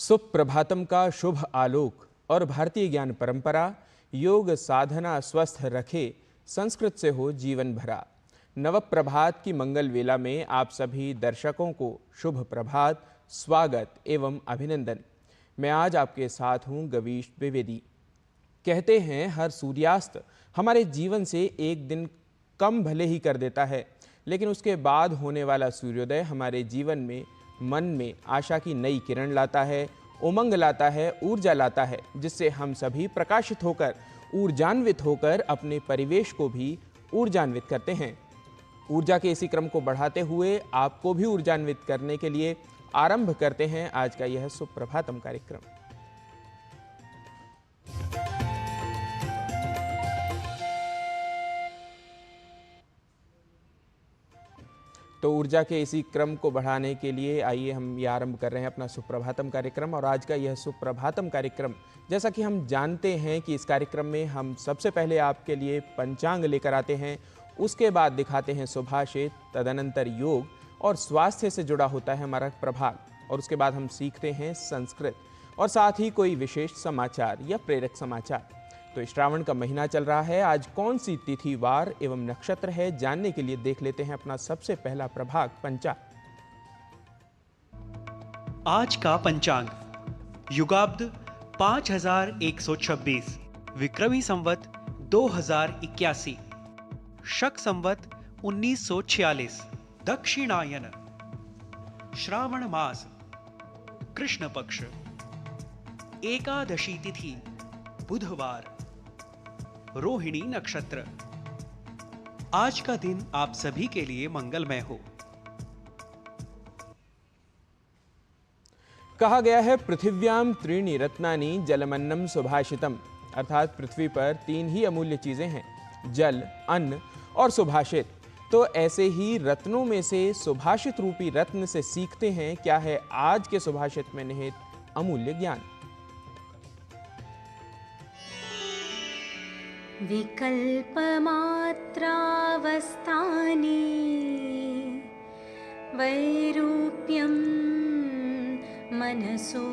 सुप्रभातम का शुभ आलोक और भारतीय ज्ञान परंपरा, योग साधना स्वस्थ रखे, संस्कृत से हो जीवन भरा। नव प्रभात की मंगल वेला में आप सभी दर्शकों को शुभ प्रभात, स्वागत एवं अभिनंदन। मैं आज आपके साथ हूं गवीश द्विवेदी। कहते हैं हर सूर्यास्त हमारे जीवन से एक दिन कम भले ही कर देता है, लेकिन उसके बाद होने वाला सूर्योदय हमारे जीवन में, मन में आशा की नई किरण लाता है, उमंग लाता है, ऊर्जा लाता है, जिससे हम सभी प्रकाशित होकर, ऊर्जान्वित होकर अपने परिवेश को भी ऊर्जान्वित करते हैं। ऊर्जा के इसी क्रम को बढ़ाते हुए आपको भी ऊर्जान्वित करने के लिए आरंभ करते हैं आज का यह सुप्रभातम कार्यक्रम। तो ऊर्जा के इसी क्रम को बढ़ाने के लिए आइए हम ये आरंभ कर रहे हैं अपना सुप्रभातम कार्यक्रम। और आज का यह सुप्रभातम कार्यक्रम, जैसा कि हम जानते हैं कि इस कार्यक्रम में हम सबसे पहले आपके लिए पंचांग लेकर आते हैं, उसके बाद दिखाते हैं सुभाषित, तदनंतर योग और स्वास्थ्य से जुड़ा होता है हमारा प्रभाग, और उसके बाद हम सीखते हैं संस्कृत और साथ ही कोई विशेष समाचार या प्रेरक समाचार। तो श्रावण का महीना चल रहा है, आज कौन सी तिथि, वार एवं नक्षत्र है, जानने के लिए देख लेते हैं अपना सबसे पहला प्रभाग पंचांग। आज का पंचांग युगाब्द 5126, विक्रमी संवत 2081, शक संवत 1946, दक्षिणायन, श्रावण मास, कृष्ण पक्ष, एकादशी तिथि, बुधवार, रोहिणी नक्षत्र। आज का दिन आप सभी के लिए मंगलमय हो। कहा गया है पृथिव्याम त्रीणि रत्नानि जलमन्नम सुभाषितम, अर्थात पृथ्वी पर तीन ही अमूल्य चीजें हैं, जल, अन्न और सुभाषित। तो ऐसे ही रत्नों में से सुभाषित रूपी रत्न से सीखते हैं क्या है आज के सुभाषित में निहित अमूल्य ज्ञान। विकल्पमात्रावस्थानि वैरूप्यं मनसो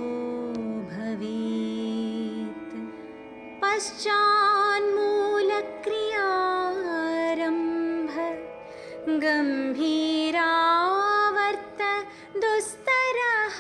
भवेत्, पश्चान्मूलक्रियारम्भ गम्भीरावर्त दुस्तरः।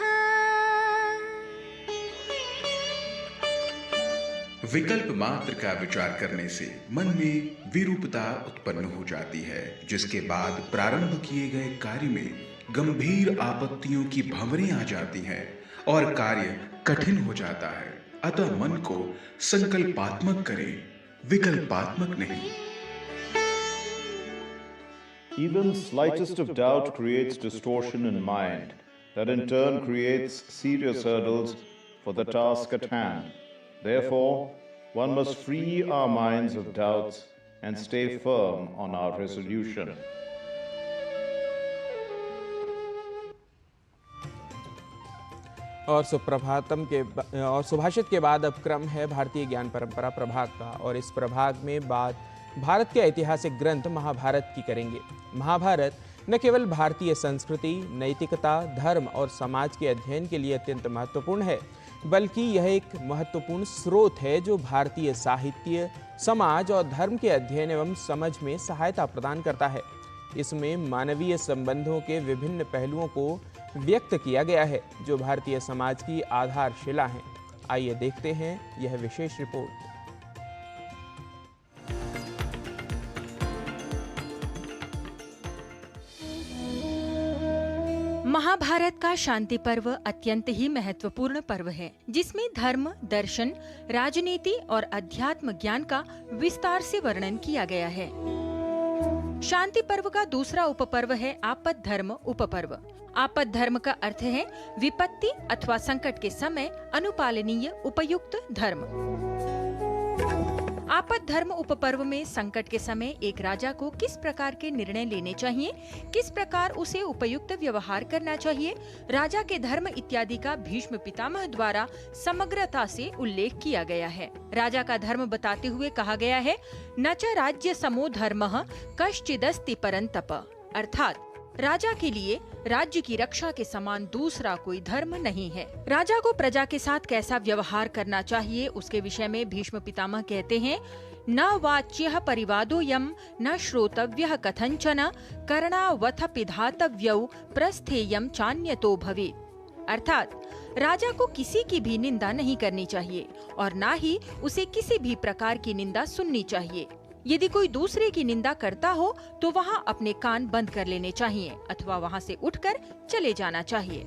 विकल्प मात्र का विचार करने से मन में विरूपता उत्पन्न हो जाती है, जिसके बाद प्रारंभ किए गए कार्य में गंभीर आपत्तियों की भंवरें आ जाती हैं और कार्य कठिन हो जाता है। अतः मन को संकल्पात्मक करें, विकल्पात्मक नहीं। Even slightest of doubt creates distortion in mind, that in turn creates serious hurdles for the task at hand. Therefore, one must free our minds of doubts and stay firm on our resolution. और सुप्रभातम के और सुभाषित के बाद अब क्रम है भारतीय ज्ञान परंपरा प्रभाग का, और इस प्रभाग में बात भारत के ऐतिहासिक ग्रंथ महाभारत की करेंगे। महाभारत न केवल भारतीय संस्कृति, नैतिकता, धर्म और समाज के अध्ययन के लिए अत्यंत महत्वपूर्ण है, बल्कि यह एक महत्वपूर्ण स्रोत है जो भारतीय साहित्य, समाज और धर्म के अध्ययन एवं समझ में सहायता प्रदान करता है। इसमें मानवीय संबंधों के विभिन्न पहलुओं को व्यक्त किया गया है जो भारतीय समाज की आधारशिला हैं। आइए देखते हैं यह विशेष रिपोर्ट। महाभारत का शांति पर्व अत्यंत ही महत्वपूर्ण पर्व है, जिसमें धर्म, दर्शन, राजनीति और अध्यात्म ज्ञान का विस्तार से वर्णन किया गया है। शांति पर्व का दूसरा उपपर्व है आपद धर्म उपपर्व। आपद धर्म का अर्थ है विपत्ति अथवा संकट के समय अनुपालनीय उपयुक्त धर्म। आपद धर्म उपपर्व में संकट के समय एक राजा को किस प्रकार के निर्णय लेने चाहिए, किस प्रकार उसे उपयुक्त व्यवहार करना चाहिए, राजा के धर्म इत्यादि का भीष्म पितामह द्वारा समग्रता से उल्लेख किया गया है। राजा का धर्म बताते हुए कहा गया है, न च राज्य समो धर्मः कश्चिदस्ति परंतप, अर्थात राजा के लिए राज्य की रक्षा के समान दूसरा कोई धर्म नहीं है। राजा को प्रजा के साथ कैसा व्यवहार करना चाहिए उसके विषय में भीष्म पितामह कहते हैं, न वाच्यः परिवादोऽयं न श्रोतव्यः कथंचन कर्णावथ पिधातव्यौ प्रस्थेयं चान्यतो भवेत्। अर्थात राजा को किसी की भी निंदा नहीं करनी चाहिए और न ही उसे किसी भी प्रकार की निंदा सुननी चाहिए। यदि कोई दूसरे की निंदा करता हो तो वहाँ अपने कान बंद कर लेने चाहिए अथवा वहाँ से उठकर चले जाना चाहिए।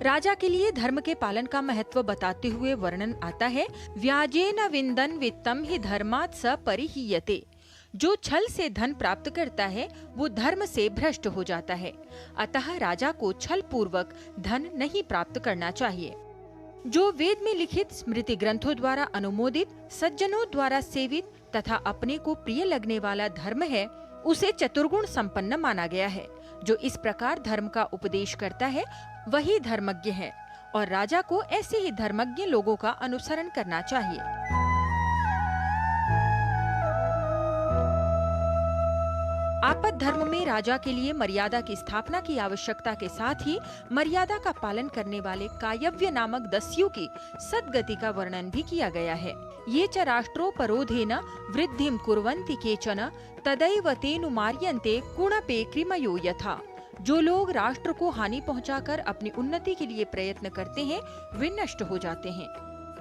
राजा के लिए धर्म के पालन का महत्व बताते हुए वर्णन आता है, व्याजेन विंदन वित्तम ही धर्मात् स परिहीयते। जो छल से धन प्राप्त करता है वो धर्म से भ्रष्ट हो जाता है। अतः राजा को छल पूर्वक धन नहीं प्राप्त करना चाहिए। जो वेद में लिखित स्मृति ग्रंथों द्वारा अनुमोदित, सज्जनों द्वारा सेवित तथा अपने को प्रिय लगने वाला धर्म है उसे चतुर्गुण संपन्न माना गया है। जो इस प्रकार धर्म का उपदेश करता है वही धर्मज्ञ है और राजा को ऐसे ही धर्मज्ञ लोगों का अनुसरण करना चाहिए। आपद धर्म में राजा के लिए मर्यादा की स्थापना की आवश्यकता के साथ ही मर्यादा का पालन करने वाले कायव्य नामक दस्यु की सद्गति का वर्णन भी किया गया है। ये च राष्ट्रोपरोधेन वृद्धिं कुर्वन्ति केचन तदैव तेनुमार्यन्ते कुणपे कृमयो यथा। जो लोग राष्ट्र को हानि पहुंचाकर अपनी उन्नति के लिए प्रयत्न करते हैं वे नष्ट हो जाते हैं।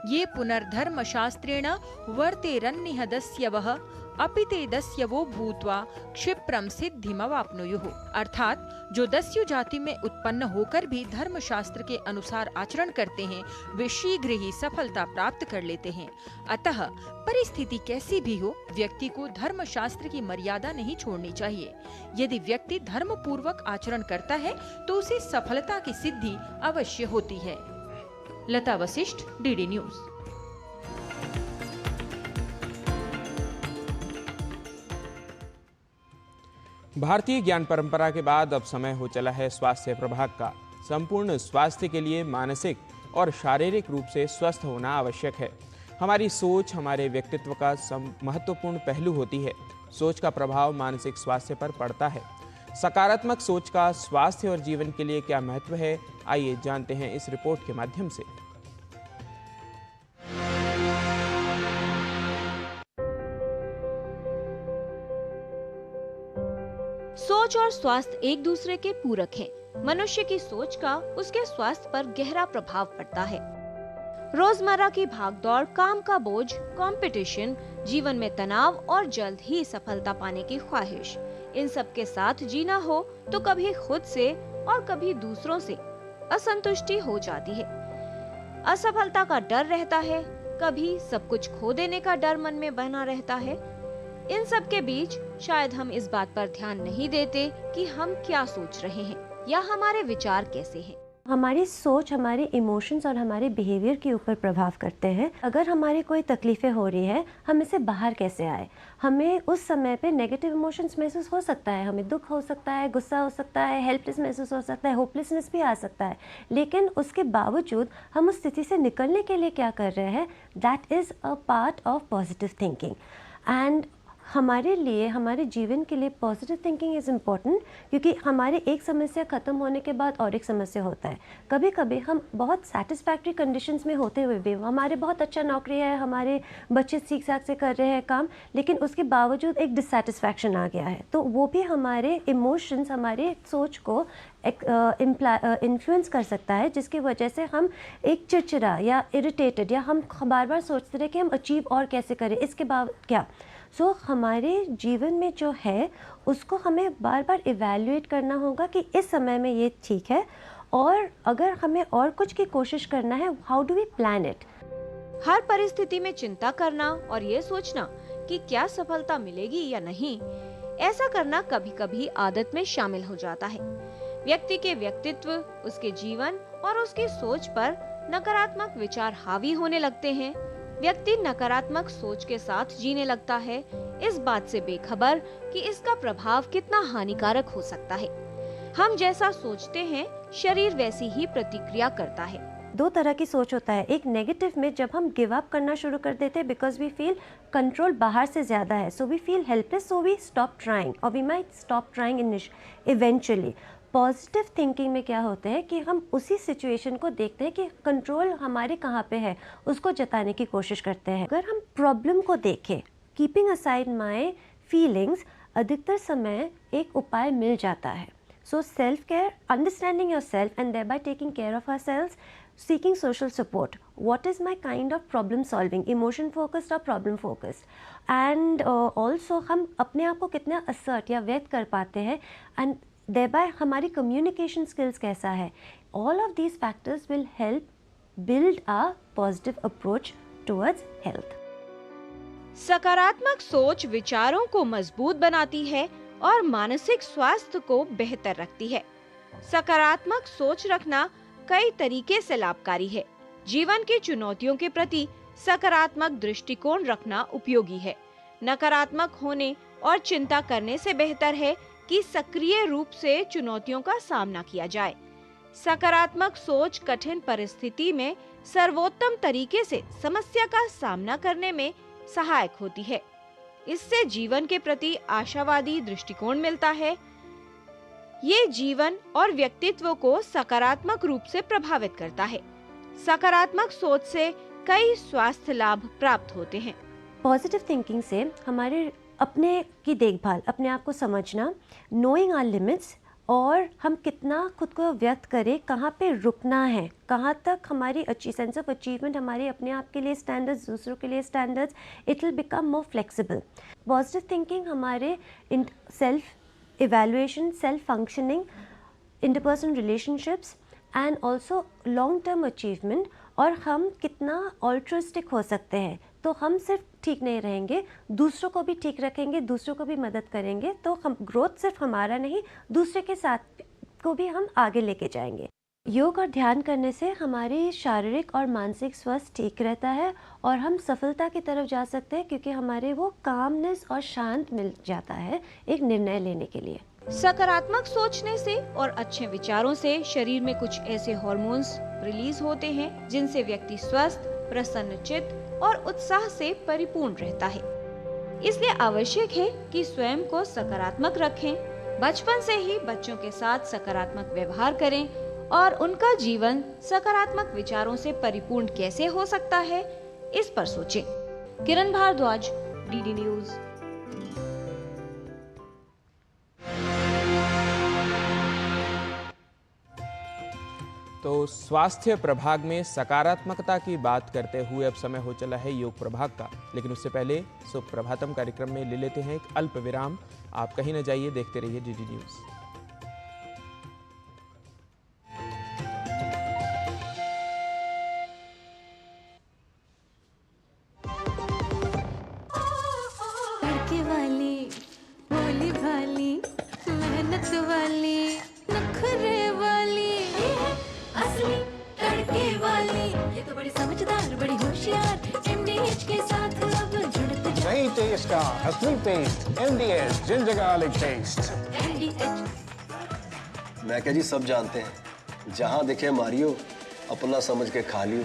ये पुनर्धर्म शास्त्रेण वर्तेरन्निह दस्यवः अपि ते दस्यवो भूत्वा क्षिप्रम सिद्धिमवाप्नुयुः। अर्थात जो दस्यु जाति में उत्पन्न होकर भी धर्म शास्त्र के अनुसार आचरण करते हैं वे शीघ्र ही सफलता प्राप्त कर लेते हैं। अतः परिस्थिति कैसी भी हो व्यक्ति को धर्म शास्त्र की मर्यादा नहीं छोड़नी चाहिए। यदि व्यक्ति धर्म पूर्वक आचरण करता है तो उसे सफलता की सिद्धि अवश्य होती है। लता वशिष्ठ, डीडी न्यूज। भारतीय ज्ञान परंपरा के बाद अब समय हो चला है स्वास्थ्य प्रभाग का। संपूर्ण स्वास्थ्य के लिए मानसिक और शारीरिक रूप से स्वस्थ होना आवश्यक है। हमारी सोच हमारे व्यक्तित्व का महत्वपूर्ण पहलू होती है। सोच का प्रभाव मानसिक स्वास्थ्य पर पड़ता है। सकारात्मक सोच का स्वास्थ्य और जीवन के लिए क्या महत्व है, आइए जानते हैं इस रिपोर्ट के माध्यम से। सोच और स्वास्थ्य एक दूसरे के पूरक हैं। मनुष्य की सोच का उसके स्वास्थ्य पर गहरा प्रभाव पड़ता है। रोजमर्रा की भागदौड़, काम का बोझ, कंपटीशन, जीवन में तनाव और जल्द ही सफलता पाने की ख्वाहिश, इन सब के साथ जीना हो तो कभी खुद से और कभी दूसरों से असंतुष्टि हो जाती है। असफलता का डर रहता है, कभी सब कुछ खो देने का डर मन में बना रहता है। इन सब के बीच शायद हम इस बात पर ध्यान नहीं देते कि हम क्या सोच रहे हैं या हमारे विचार कैसे हैं। हमारी सोच हमारे इमोशंस और हमारे बिहेवियर के ऊपर प्रभाव करते हैं। अगर हमारी कोई तकलीफ़ें हो रही है, हम इससे बाहर कैसे आए। हमें उस समय पे नेगेटिव इमोशंस महसूस हो सकता है, हमें दुख हो सकता है, गुस्सा हो सकता है, हेल्पलेस महसूस हो सकता है, होपलेसनेस भी आ सकता है। लेकिन उसके बावजूद हम उस स्थिति से निकलने के लिए क्या कर रहे हैं, that is a part of positive thinking. And हमारे लिए, हमारे जीवन के लिए पॉजिटिव थिंकिंग इज़ इम्पॉर्टेंट, क्योंकि हमारे एक समस्या ख़त्म होने के बाद और एक समस्या होता है। कभी कभी हम बहुत सेटिस्फैक्ट्री कंडीशंस में होते हुए भी, हमारे बहुत अच्छा नौकरी है, हमारे बच्चे ठीक ठाक से कर रहे हैं काम, लेकिन उसके बावजूद एक डिससेटिस्फैक्शन आ गया है, तो वो भी हमारे इमोशंस, हमारे सोच को इन्फ्लुएंस कर सकता है, जिसकी वजह से हम एक चिड़चिड़ा या इरिटेटेड, या हम बार बार सोचते रहे कि हम अचीव और कैसे करें, इसके बाद क्या। सो हमारे जीवन में जो है उसको हमें बार बार इवैल्यूएट करना होगा कि इस समय में ये ठीक है, और अगर हमें और कुछ की कोशिश करना है, how do we plan it. हर परिस्थिति में चिंता करना और ये सोचना कि क्या सफलता मिलेगी या नहीं, ऐसा करना कभी कभी आदत में शामिल हो जाता है। व्यक्ति के व्यक्तित्व, उसके जीवन और उसकी सोच पर नकारात्मक विचार हावी होने लगते हैं। व्यक्ति नकारात्मक सोच के साथ जीने लगता है, इस बात से बेखबर कि इसका प्रभाव कितना हानिकारक हो सकता है। हम जैसा सोचते हैं, शरीर वैसी ही प्रतिक्रिया करता है। दो तरह की सोच होता है। एक नेगेटिव में जब हम गिव अप करना शुरू कर देते हैं बिकॉज वी फील कंट्रोल बाहर से ज़्यादा है, so we feel helpless, so we stop trying, और we might stop trying eventually. Positive thinking में क्या होता है कि हम उसी सिचुएशन को देखते हैं कि कंट्रोल हमारे कहाँ पे है, उसको जताने की कोशिश करते हैं। अगर हम प्रॉब्लम को देखें, कीपिंग असाइड माय फीलिंग्स, अधिकतर समय एक उपाय मिल जाता है। So self care, understanding your self and thereby taking care of ourselves, seeking social support. What is my kind of problem solving, emotion focused or problem focused, and also हम अपने आप को कितना assert या व्यक्त कर पाते हैं, and thereby हमारी communication skills कैसा है. All of these factors will help build a positive approach towards health. सकारात्मक सोच विचारों को मजबूत बनाती है और मानसिक स्वास्थ्य को बेहतर रखती है। सकारात्मक सोच रखना कई तरीके से लाभकारी है। जीवन की चुनौतियों के प्रति सकारात्मक दृष्टिकोण रखना उपयोगी है। नकारात्मक होने और चिंता करने से बेहतर है कि सक्रिय रूप से चुनौतियों का सामना किया जाए। सकारात्मक सोच कठिन परिस्थिति में सर्वोत्तम तरीके से समस्या का सामना करने में सहायक होती है। इससे जीवन के प्रति आशावादी दृष्टिकोण मिलता है। ये जीवन और व्यक्तित्व को सकारात्मक रूप से प्रभावित करता है। सकारात्मक सोच से कई स्वास्थ्य लाभ प्राप्त होते हैं। पॉजिटिव थिंकिंग से हमारे अपने की देखभाल, अपने आप को समझना, नोइंग आवर लिमिट्स, और हम कितना खुद को व्यक्त करें, कहाँ पे रुकना है, कहाँ तक हमारी सेंस ऑफ अचीवमेंट, हमारे अपने आप के लिए स्टैंडर्ड्स, दूसरों के लिए standards, it will become more flexible. Positive thinking हमारे self evaluation, self-functioning, interpersonal relationships and also long-term achievement, और हम कितना altruistic हो सकते हैं। तो हम सिर्फ ठीक नहीं रहेंगे, दूसरों को भी ठीक रखेंगे, दूसरों को भी मदद करेंगे, तो हम ग्रोथ सिर्फ हमारा नहीं, दूसरे के साथ को भी हम आगे लेके जाएंगे। योग और ध्यान करने से हमारी शारीरिक और मानसिक स्वास्थ्य ठीक रहता है और हम सफलता की तरफ जा सकते हैं, क्योंकि हमारे वो कामनेस और शांत मिल जाता है एक निर्णय लेने के लिए। सकारात्मक सोचने से और अच्छे विचारों से शरीर में कुछ ऐसे हार्मोन्स रिलीज होते हैं जिनसे व्यक्ति स्वस्थ, प्रसन्नचित्त और उत्साह से परिपूर्ण रहता है। इसलिए आवश्यक है कि स्वयं को सकारात्मक रखें। बचपन से ही बच्चों के साथ सकारात्मक व्यवहार करें और उनका जीवन सकारात्मक विचारों से परिपूर्ण कैसे हो सकता है, इस पर सोचें। किरण भारद्वाज, डीडी न्यूज। तो स्वास्थ्य प्रभाग में सकारात्मकता की बात करते हुए अब समय हो चला है योग प्रभाग का, लेकिन उससे पहले सुप्रभातम कार्यक्रम में ले लेते हैं एक अल्प विराम। आप कहीं न जाइए, देखते रहिए डीडी न्यूज। असली taste, MDH ginger garlic taste. मैं क्या जी, सब जानते हैं, जहां दिखे मारियो, अपना समझ के खा लियो।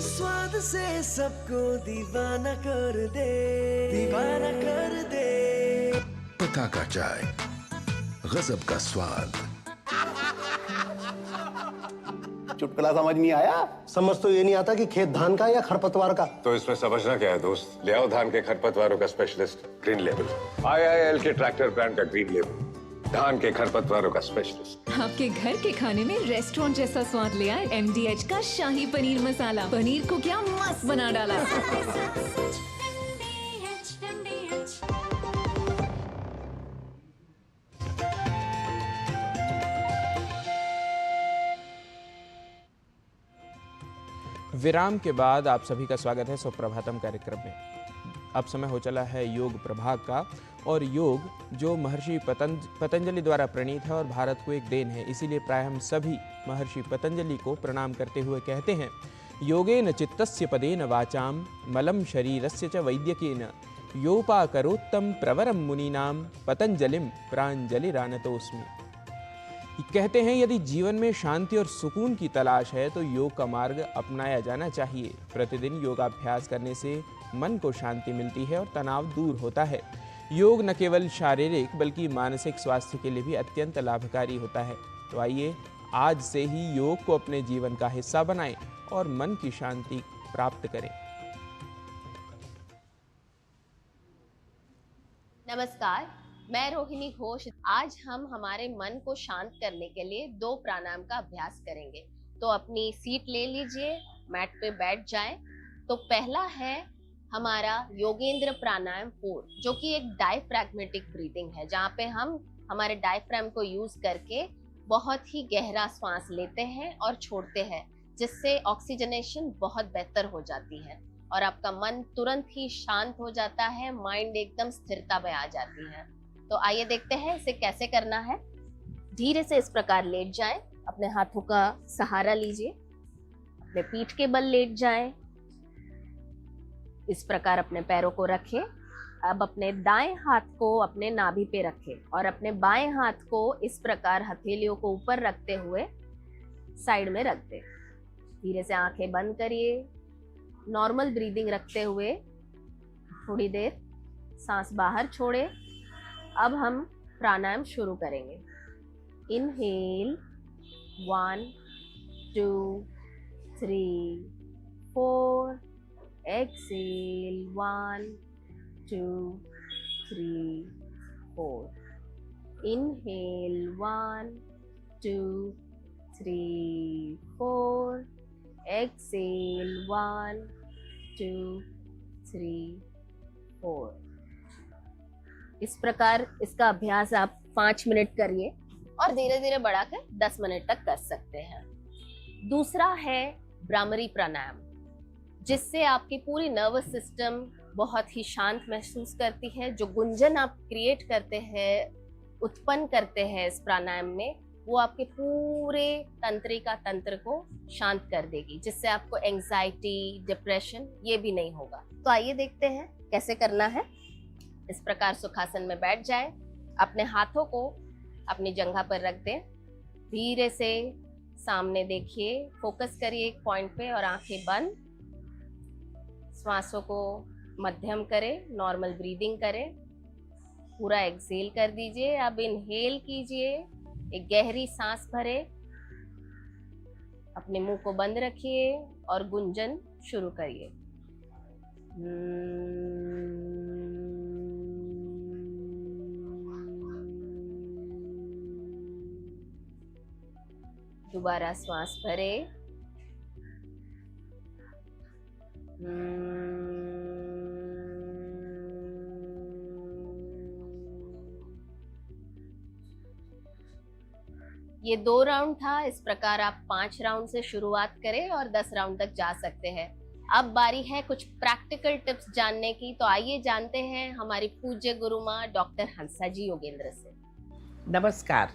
स्वाद से सबको दीवाना कर दे, दीवाना कर दे। पता का चाय, गजब का स्वाद। चुटकुला समझ नहीं आया? समझ तो ये नहीं आता कि खेत धान का या खरपतवार का। तो इसमें समझना क्या है दोस्त? ले आओ धान के खरपतवारों का स्पेशलिस्ट ग्रीन लेबल, IIL के ट्रैक्टर ब्रांड का ग्रीन लेबल, धान के खरपतवारों का स्पेशलिस्ट। आपके घर के खाने में रेस्टोरेंट जैसा स्वाद ले आए MDH का शाही पनीर मसाला। पनीर को क्या मस्त बना डाला। विराम के बाद आप सभी का स्वागत है सुप्रभातम कार्यक्रम में। अब समय हो चला है योग प्रभाग का, और योग जो महर्षि पतंजलि द्वारा प्रणीत है और भारत को एक देन है, इसीलिए प्राय हम सभी महर्षि पतंजलि को प्रणाम करते हुए कहते हैं, योगेन चित्तस्य पदेन वाचाम मलम शरीरस्य च वैद्यकेन योपाकरोत्तम प्रवरम मुनीनाम पतंजलिम प्रांजलिरानतोस्मि। कहते हैं यदि जीवन में शांति और सुकून की तलाश है तो योग का मार्ग अपनाया जाना चाहिए। प्रतिदिन योगाभ्यास करने से मन को शांति मिलती है और तनाव दूर होता है। योग न केवल शारीरिक बल्कि मानसिक स्वास्थ्य के लिए भी अत्यंत लाभकारी होता है। तो आइए आज से ही योग को अपने जीवन का हिस्सा बनाएं और मन की शांति प्राप्त करें। नमस्कार, मैं रोहिणी घोष। आज हम हमारे मन को शांत करने के लिए 2 प्राणायाम का अभ्यास करेंगे। तो अपनी सीट ले लीजिए, मैट पे बैठ जाएं। तो पहला है हमारा योगेंद्र प्राणायाम 4, जो कि एक डायफ्रैग्मेटिक ब्रीदिंग है, जहाँ पे हम हमारे डायफ्राम को यूज करके बहुत ही गहरा सांस लेते हैं और छोड़ते हैं, जिससे ऑक्सीजनेशन बहुत बेहतर हो जाती है और आपका मन तुरंत ही शांत हो जाता है, माइंड एकदम स्थिरता में आ जाती है। तो आइए देखते हैं इसे कैसे करना है। धीरे से इस प्रकार लेट जाएं, अपने हाथों का सहारा लीजिए, अपने पीठ के बल लेट जाएं, इस प्रकार अपने पैरों को रखें। अब अपने दाएं हाथ को अपने नाभि पे रखें और अपने बाएं हाथ को इस प्रकार हथेलियों को ऊपर रखते हुए साइड में रख दें। धीरे से आंखें बंद करिए, नॉर्मल ब्रीदिंग रखते हुए थोड़ी देर सांस बाहर छोड़े। अब हम प्राणायाम शुरू करेंगे। Inhale 1 2 3 4, exhale 1 2 3 4, inhale 1 2 3 4, exhale 1 2 3 4। इस प्रकार इसका अभ्यास आप 5 मिनट करिए और धीरे धीरे बढ़ाकर 10 मिनट तक कर सकते हैं। दूसरा है भ्रामरी प्राणायाम, जिससे आपकी पूरी नर्वस सिस्टम बहुत ही शांत महसूस करती है। जो गुंजन आप क्रिएट करते हैं, उत्पन्न करते हैं इस प्राणायाम में, वो आपके पूरे तंत्रिका तंत्र को शांत कर देगी, जिससे आपको एंजाइटी, डिप्रेशन ये भी नहीं होगा। तो आइए देखते हैं कैसे करना है। इस प्रकार सुखासन में बैठ जाएं, अपने हाथों को अपनी जंघा पर रख दें, धीरे से सामने देखिए, फोकस करिए एक पॉइंट पे और आंखें बंद। श्वासों को मध्यम करें, नॉर्मल ब्रीदिंग करें, पूरा एक्सहेल कर दीजिए। अब इनहेल कीजिए, एक गहरी सांस भरे, अपने मुंह को बंद रखिए और गुंजन शुरू करिए। दोबारा श्वास भरे, ये 2 राउंड था। इस प्रकार आप 5 राउंड से शुरुआत करें और 10 राउंड तक जा सकते हैं। अब बारी है कुछ प्रैक्टिकल टिप्स जानने की। तो आइए जानते हैं हमारी पूज्य गुरु माँ डॉक्टर हंसा जी योगेंद्र से। नमस्कार।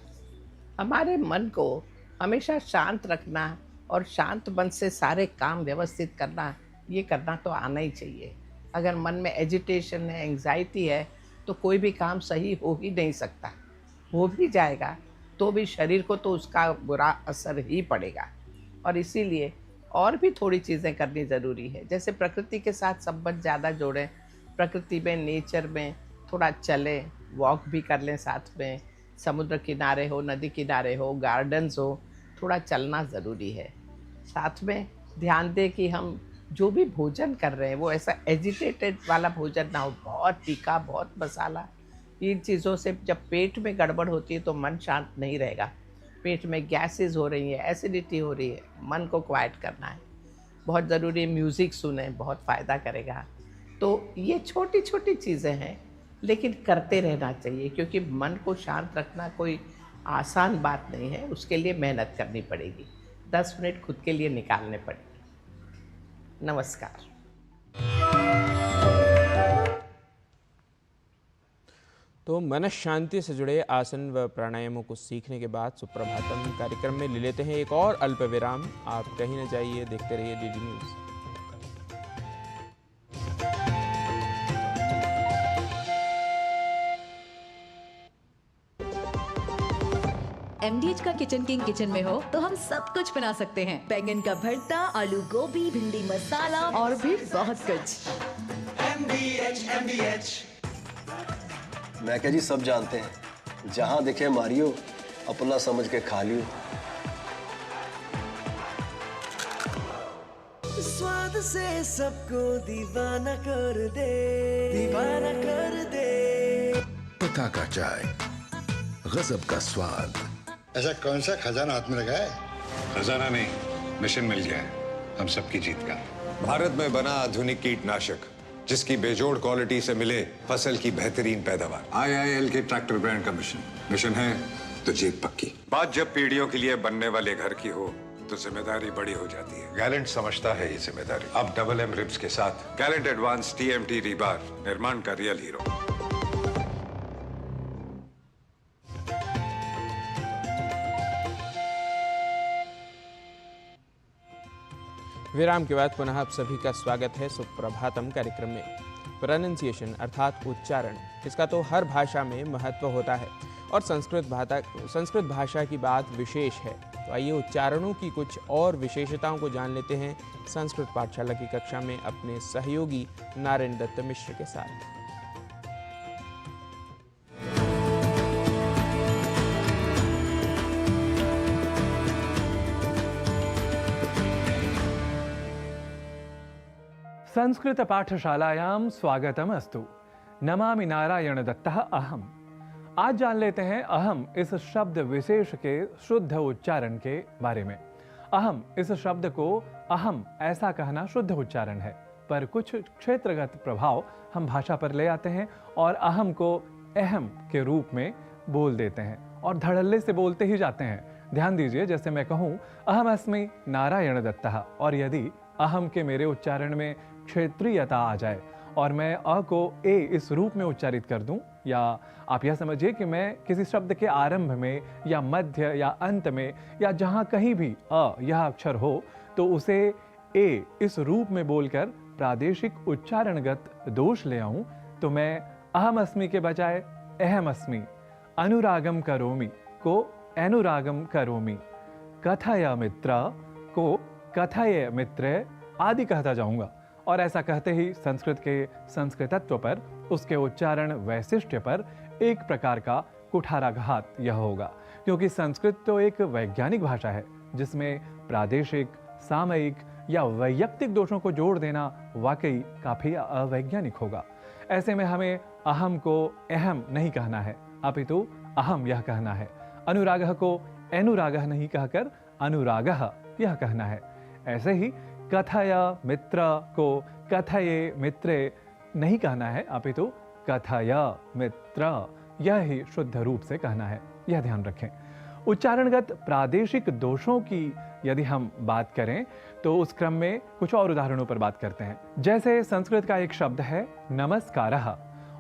हमारे मन को हमेशा शांत रखना और शांत मन से सारे काम व्यवस्थित करना, ये करना तो आना ही चाहिए। अगर मन में एजिटेशन है, एंजाइटी है, तो कोई भी काम सही हो ही नहीं सकता। हो भी जाएगा तो भी शरीर को तो उसका बुरा असर ही पड़ेगा। और इसीलिए और भी थोड़ी चीज़ें करनी ज़रूरी है, जैसे प्रकृति के साथ संबंध ज़्यादा जोड़ें, प्रकृति में, नेचर में थोड़ा चलें, वॉक भी कर लें साथ में, समुद्र किनारे हो, नदी किनारे हो, गार्डन्स हो, थोड़ा चलना ज़रूरी है। साथ में ध्यान दें कि हम जो भी भोजन कर रहे हैं वो ऐसा एजिटेटेड वाला भोजन ना हो, बहुत तीखा, बहुत मसाला। इन चीज़ों से जब पेट में गड़बड़ होती है तो मन शांत नहीं रहेगा। पेट में गैसेस हो रही है, एसिडिटी हो रही है, मन को क्वाइट करना है। बहुत ज़रूरी है म्यूज़िक सुने, बहुत फ़ायदा करेगा। तो ये छोटी छोटी चीज़ें हैं, लेकिन करते रहना चाहिए, क्योंकि मन को शांत रखना कोई आसान बात नहीं है। उसके लिए मेहनत करनी पड़ेगी, 10 मिनट खुद के लिए निकालने पड़ेंगे। नमस्कार। तो मन शांति से जुड़े आसन व प्राणायामों को सीखने के बाद सुप्रभातम कार्यक्रम में ले लेते हैं एक और अल्प विराम। आप कहीं न जाइए, देखते रहिए डीडी न्यूज़। MDH का किचन किंग किचन में हो तो हम सब कुछ बना सकते हैं। बैंगन का भरता, आलू गोभी, भिंडी मसाला और भी बहुत कुछ। MDH मैं क्या जी सब जानते हैं, जहां दिखे मारियो, अपना समझ के खा लियो। स्वाद से सबको दीवाना कर दे, दीवाना कर दे। पता का चाय, गजब का स्वाद। ऐसा कौन सा खजाना हाथ में लगा है? खजाना नहीं, मिशन मिल गया है हम सबकी जीत का। भारत में बना आधुनिक कीटनाशक जिसकी बेजोड़ क्वालिटी से मिले फसल की बेहतरीन पैदावार। IIL के ट्रैक्टर ब्रांड का मिशन है तो जीत पक्की। बात जब पीढ़ियों के लिए बनने वाले घर की हो तो जिम्मेदारी बड़ी हो जाती है। गैलेंट समझता है ये जिम्मेदारी। अब डबल M रिब्स के साथ गैलेंट एडवांस TMT रीबार, निर्माण का रियल हीरो। विराम के बाद पुनः आप सभी का स्वागत है सुप्रभातम कार्यक्रम में। प्रोनाउंसिएशन अर्थात उच्चारण, इसका तो हर भाषा में महत्व होता है और संस्कृत भाषा की बात विशेष है। तो आइए उच्चारणों की कुछ और विशेषताओं को जान लेते हैं संस्कृत पाठशाला की कक्षा में अपने सहयोगी नारायण दत्त मिश्र के साथ। संस्कृत पाठशालायां स्वागतम अस्तु। नमामि नारायण दत्तः अहम। आज जान लेते हैं अहम इस शब्द विशेष के शुद्ध उच्चारण के बारे में। अहम इस शब्द को अहम ऐसा कहना शुद्ध उच्चारण है, पर कुछ क्षेत्रगत प्रभाव हम भाषा पर ले आते हैं और अहम को अहम के रूप में बोल देते हैं और धड़ल्ले से बोलते ही जाते हैं। ध्यान दीजिए, जैसे मैं कहूँ अहम अस्मि नारायण दत्तः, और यदि अहम के मेरे उच्चारण में क्षेत्रीयता आ जाए और मैं अ को ए इस रूप में उच्चारित कर दूं, या आप यह समझिए कि मैं किसी शब्द के आरंभ में या मध्य या अंत में या जहां कहीं भी अ यह अक्षर हो तो उसे ए इस रूप में बोलकर प्रादेशिक उच्चारणगत दोष ले आऊं, तो मैं अहम अस्मि के बजाय अहम अस्मि, अनुरागम करोमि को अनुरागम करोमि, कथय मित्र को कथय मित्र आदि कहता जाऊंगा। और ऐसा कहते ही संस्कृत के संस्कृतत्व पर, उसके उच्चारण वैशिष्ट्य पर एक प्रकार का कुठाराघात यह होगा, क्योंकि संस्कृत तो एक वैज्ञानिक भाषा है जिसमें प्रादेशिक, सामयिक या वैयक्तिक दोषों को जोड़ देना वाकई काफी अवैज्ञानिक होगा। ऐसे में हमें अहम को अहम नहीं कहना है, अपितु अहम यह कहना है। अनुरागः को अनुरागः नहीं कहकर अनुरागः यह कहना है। ऐसे ही कथय मित्र को कथये मित्रे नहीं कहना है, अपितु कथय मित्र यह ही शुद्ध रूप से कहना है, यह ध्यान रखें। उच्चारणगत प्रादेशिक दोषों की यदि हम बात करें तो उस क्रम में कुछ और उदाहरणों पर बात करते हैं। जैसे संस्कृत का एक शब्द है नमस्कारः,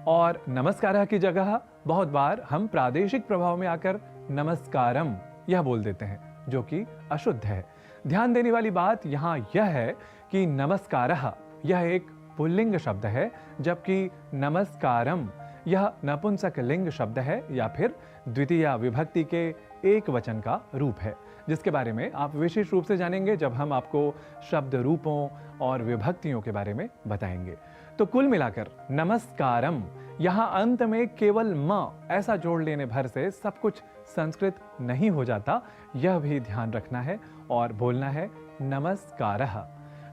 और नमस्कारः की जगह बहुत बार हम प्रादेशिक प्रभाव में आकर नमस्कारम यह बोल देते हैं, जो कि अशुद्ध है। ध्यान देने वाली बात यहाँ यह है कि नमस्कारः यह एक पुल्लिंग शब्द है, जबकि नमस्कारम यह नपुंसक लिंग शब्द है या फिर द्वितीय विभक्ति के एक वचन का रूप है, जिसके बारे में आप विशेष रूप से जानेंगे जब हम आपको शब्द रूपों और विभक्तियों के बारे में बताएंगे। तो कुल मिलाकर नमस्कारम यहाँ अंत में केवल म ऐसा जोड़ लेने भर से सब कुछ संस्कृत नहीं हो जाता, यह भी ध्यान रखना है और बोलना है नमस्कारः।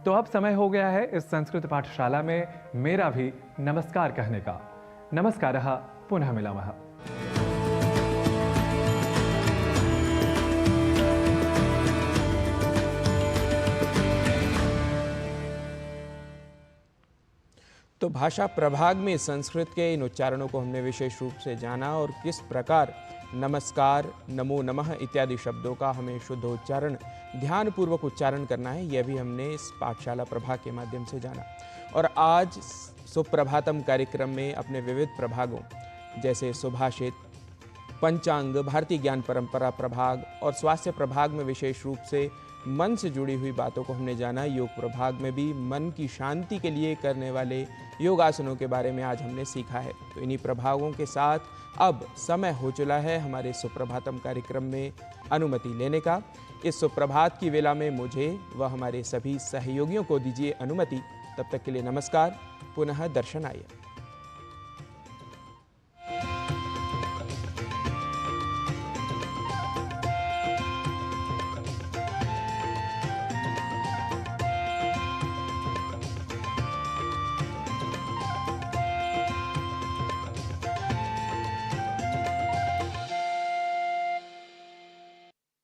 तो अब समय हो गया है इस संस्कृत पाठशाला में मेरा भी नमस्कार कहने का। नमस्कारः, पुनः मिलामः। तो भाषा प्रभाग में संस्कृत के इन उच्चारणों को हमने विशेष रूप से जाना और किस प्रकार नमस्कार, नमो नमः इत्यादि शब्दों का हमें शुद्ध उच्चारण, ध्यानपूर्वक उच्चारण करना है, यह भी हमने इस पाठशाला प्रभाग के माध्यम से जाना। और आज सुप्रभातम कार्यक्रम में अपने विविध प्रभागों जैसे सुभाषित, पंचांग, भारतीय ज्ञान परंपरा प्रभाग और स्वास्थ्य प्रभाग में विशेष रूप से मन से जुड़ी हुई बातों को हमने जाना। योग प्रभाग में भी मन की शांति के लिए करने वाले योगासनों के बारे में आज हमने सीखा है। तो इन्हीं प्रभागों के साथ अब समय हो चला है हमारे सुप्रभातम कार्यक्रम में अनुमति लेने का। इस सुप्रभात की वेला में मुझे व हमारे सभी सहयोगियों को दीजिए अनुमति। तब तक के लिए नमस्कार, पुनः दर्शन आइए।